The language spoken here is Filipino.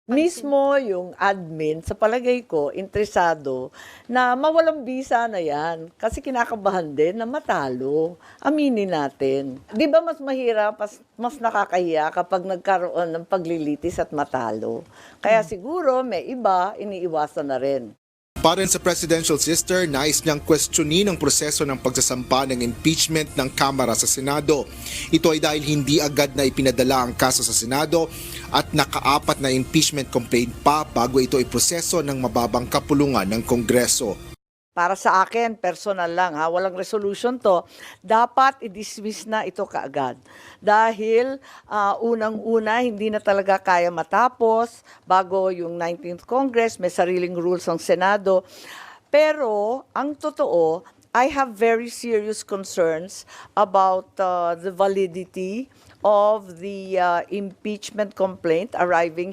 Mismo yung admin, sa palagay ko, interesado na mawalang bisa na yan. Kasi kinakabahan din na matalo. Aminin natin. Di ba mas mahirap, mas nakakahiya kapag nagkaroon ng paglilitis at matalo? Kaya siguro may iba, iniiwasan na rin. Para sa presidential sister, nais niyang questionin ang proseso ng pagsasampa ng impeachment ng Kamara sa Senado. Ito ay dahil hindi agad na ipinadala ang kaso sa Senado at nakaapat na impeachment complaint pa bago ito iproseso ng mababang kapulungan ng Kongreso. Para sa akin, personal lang ha, walang resolution to, dapat i-dismiss na ito kaagad. Dahil unang-una, hindi na talaga kaya matapos bago yung 19th Congress, may sariling rules ang Senado. Pero ang totoo, I have very serious concerns about the validity of the impeachment complaint arriving